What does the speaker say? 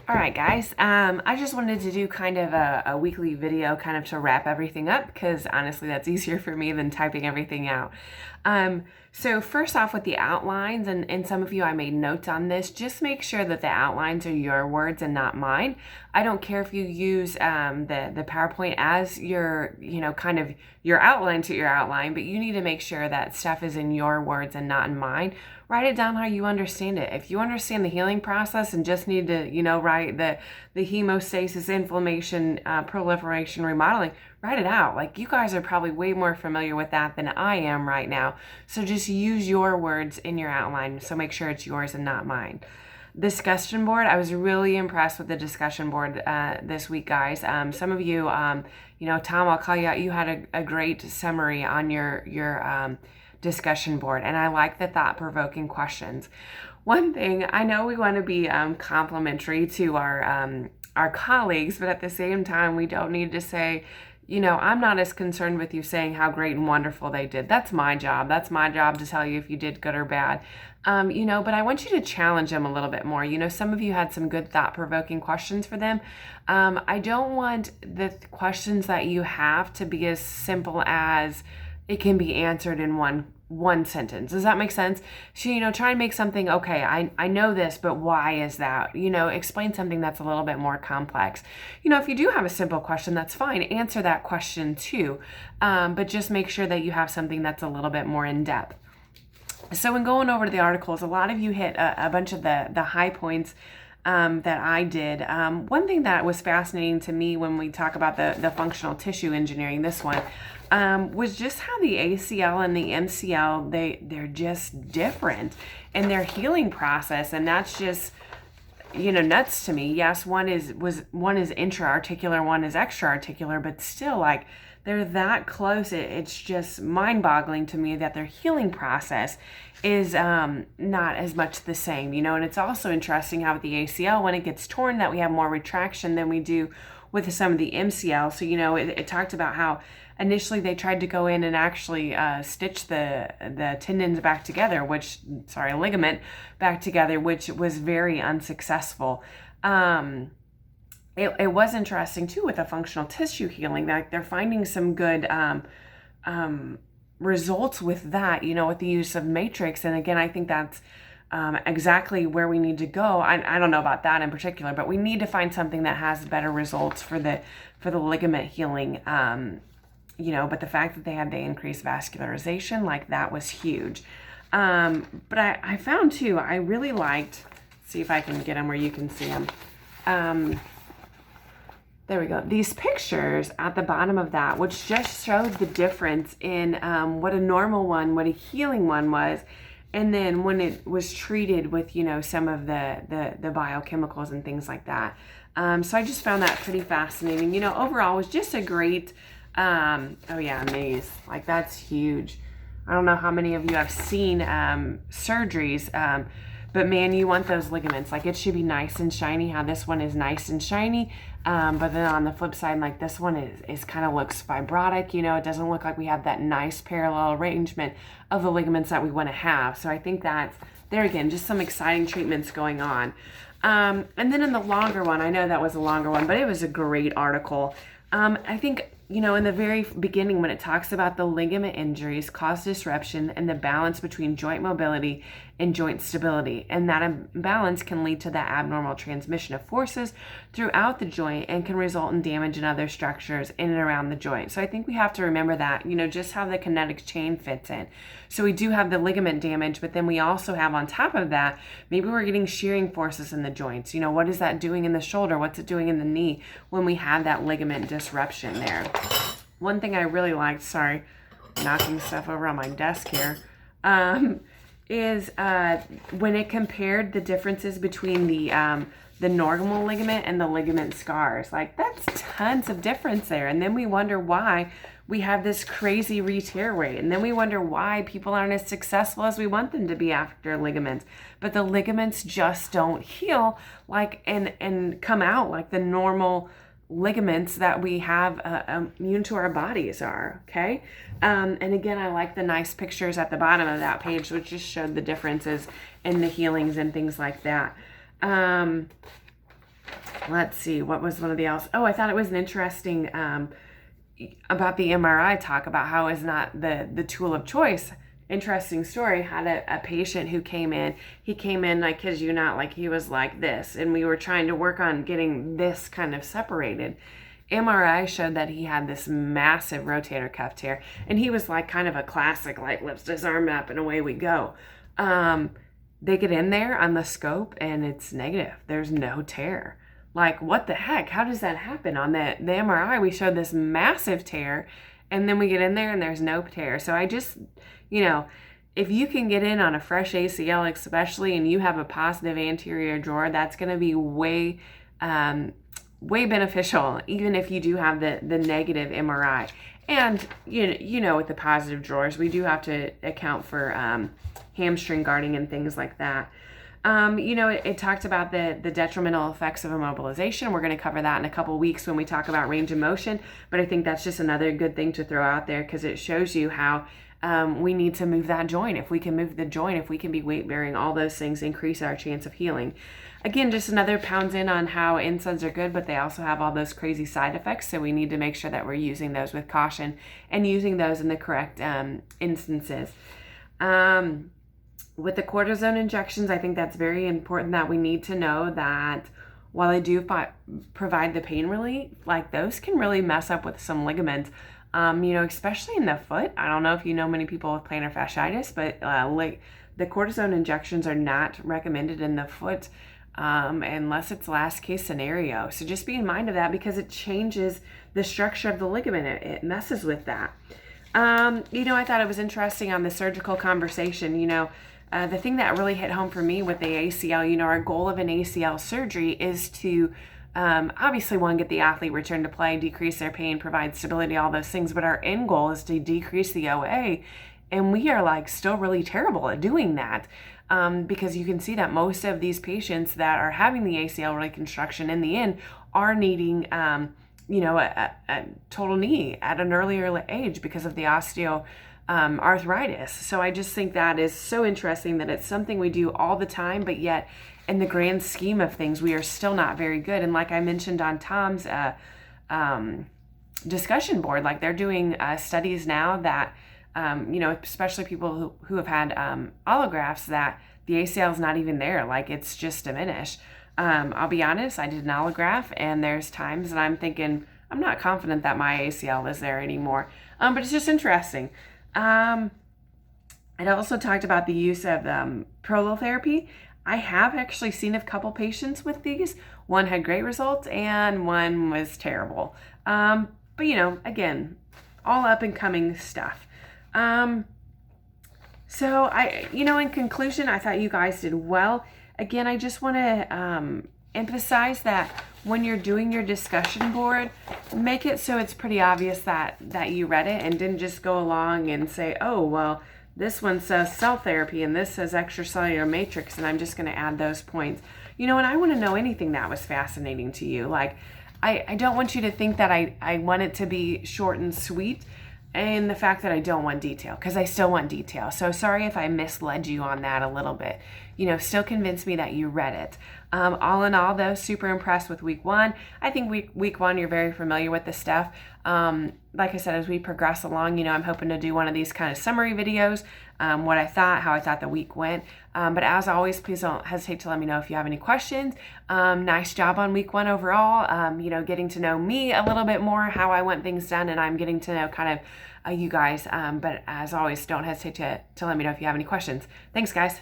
All right, guys. I just wanted to do kind of a weekly video kind of to wrap everything up because honestly, that's easier for me than typing everything out. So first off with the outlines, and some of you I made notes on this, just make sure that the outlines are your words and not mine. I don't care if you use the PowerPoint as your, kind of your outline to your outline, but you need to make sure that stuff is in your words and not in mine. Write it down how you understand it. If you understand the healing process and just need to, write the hemostasis, inflammation, proliferation, remodeling, write it out. Like you guys are probably way more familiar with that than I am right now. So just use your words in your outline. So make sure it's yours and not mine. Discussion board. I was really impressed with the discussion board this week, guys. Some of you, Tom, I'll call you out. You had a great summary on your discussion board, and I like the thought-provoking questions. One thing, I know we want to be complimentary to our colleagues, but at the same time, we don't need to say, I'm not as concerned with you saying how great and wonderful they did. That's my job. That's my job to tell you if you did good or bad. But I want you to challenge them a little bit more. Some of you had some good thought-provoking questions for them. I don't want the questions that you have to be as simple as it can be answered in one sentence. Does that make sense? So, try and make something, okay, I know this, but why is that? Explain something that's a little bit more complex. If you do have a simple question, that's fine. Answer that question too. But just make sure that you have something that's a little bit more in depth. So in going over to the articles, a lot of you hit a bunch of the high points that I did. One thing that was fascinating to me when we talk about the functional tissue engineering, this one, was just how the ACL and the MCL, they're just different in their healing process. And that's just, nuts to me. Yes, one is intra-articular, one is extra-articular, but still like they're that close. It's just mind-boggling to me that their healing process is not as much the same, and it's also interesting how with the ACL, when it gets torn, that we have more retraction than we do with some of the MCL. So, it talked about how initially they tried to go in and actually stitch the tendons back together, ligament back together, which was very unsuccessful. It was interesting too with the functional tissue healing that they're finding some good results with that, with the use of matrix. And again, I think that's exactly where we need to go. I don't know about that in particular, but we need to find something that has better results for the ligament healing. But the fact that they had the increased vascularization, like that was huge. But I found too, I really liked, see if I can get them where you can see them. There we go. These pictures at the bottom of that, which just showed the difference in what a normal one, what a healing one was, and then when it was treated with, some of the biochemicals and things like that. So I just found that pretty fascinating. Overall, it was just a great, maze. Like that's huge. I don't know how many of you have seen surgeries, but man, you want those ligaments. Like it should be nice and shiny, how this one is nice and shiny. But then on the flip side, like this one is kind of looks fibrotic. It doesn't look like we have that nice parallel arrangement of the ligaments that we want to have. So I think that's, there again, just some exciting treatments going on. And then in the longer one, I know that was a longer one, but it was a great article. I think, in the very beginning, when it talks about the ligament injuries cause disruption and the balance between joint mobility and joint stability, and that imbalance can lead to the abnormal transmission of forces throughout the joint and can result in damage in other structures in and around the joint. So I think we have to remember that, just how the kinetic chain fits in. So we do have the ligament damage, but then we also have on top of that, maybe we're getting shearing forces in the joints. What is that doing in the shoulder? What's it doing in the knee when we have that ligament disruption there? One thing I really liked, sorry, knocking stuff over on my desk here, is when it compared the differences between the normal ligament and the ligament scars. Like that's tons of difference there. And then we wonder why we have this crazy re-tear rate. And then we wonder why people aren't as successful as we want them to be after ligaments. But the ligaments just don't heal like and come out like the normal ligaments that we have immune to our bodies are, okay? And again, I like the nice pictures at the bottom of that page, which just showed the differences in the healings and things like that. let's see, what was one of the else? Oh, I thought it was an interesting about the MRI talk about how it's not the tool of choice. Interesting story. Had a patient who came in. He came in, I kid you not, like he was like this, and we were trying to work on getting this kind of separated. MRI showed that he had this massive rotator cuff tear, and he was like kind of a classic, like lifts his arm up and away we go. They get in there on the scope and it's negative. There's no tear. Like, what the heck? How does that happen? On the MRI, we showed this massive tear, and then we get in there and there's no tear. So I just, if you can get in on a fresh ACL especially, and you have a positive anterior drawer, that's going to be way beneficial, even if you do have the negative MRI. And, with the positive drawers, we do have to account for hamstring guarding and things like that. It talked about the detrimental effects of immobilization. We're going to cover that in a couple weeks when we talk about range of motion. But I think that's just another good thing to throw out there, because it shows you how we need to move that joint. If we can move the joint, if we can be weight bearing, all those things increase our chance of healing. Again, just another pounds in on how NSAIDs are good, but they also have all those crazy side effects. So we need to make sure that we're using those with caution and using those in the correct instances. With the cortisone injections, I think that's very important, that we need to know that while they do provide the pain relief, like those can really mess up with some ligaments, especially in the foot. I don't know if you know many people with plantar fasciitis, but like the cortisone injections are not recommended in the foot unless it's last case scenario. So just be in mind of that, because it changes the structure of the ligament. It messes with that. I thought it was interesting on the surgical conversation, the thing that really hit home for me with the ACL, our goal of an ACL surgery is to obviously, one, get the athlete return to play, decrease their pain, provide stability, all those things. But our end goal is to decrease the OA. And we are still really terrible at doing that, because you can see that most of these patients that are having the ACL reconstruction in the end are needing, a total knee at an earlier age because of the arthritis. So I just think that is so interesting that it's something we do all the time, but yet in the grand scheme of things, we are still not very good. And like I mentioned on Tom's discussion board, like they're doing studies now that, especially people who have had allografts, that the ACL is not even there. Like it's just diminished. I'll be honest, I did an allograft, and there's times that I'm thinking, I'm not confident that my ACL is there anymore. But it's just interesting. It also talked about the use of prolotherapy. I have actually seen a couple patients with these. One had great results and one was terrible. But again, all up and coming stuff. So I, in conclusion, I thought you guys did well. Again, I just want to emphasize that when you're doing your discussion board, make it so it's pretty obvious that you read it, and didn't just go along and say, oh, well, this one says cell therapy and this says extracellular matrix, and I'm just going to add those points. And I want to know anything that was fascinating to you. Like, I don't want you to think that I want it to be short and sweet, and the fact that I don't want detail, because I still want detail. So sorry if I misled you on that a little bit. Still convince me that you read it. All in all, though, super impressed with week one. I think week one, you're very familiar with this stuff. Like I said, as we progress along, I'm hoping to do one of these kind of summary videos, what I thought, how I thought the week went. But as always, please don't hesitate to let me know if you have any questions. Nice job on week one overall. Getting to know me a little bit more, how I want things done, and I'm getting to know kind of you guys. But as always, don't hesitate to let me know if you have any questions. Thanks, guys.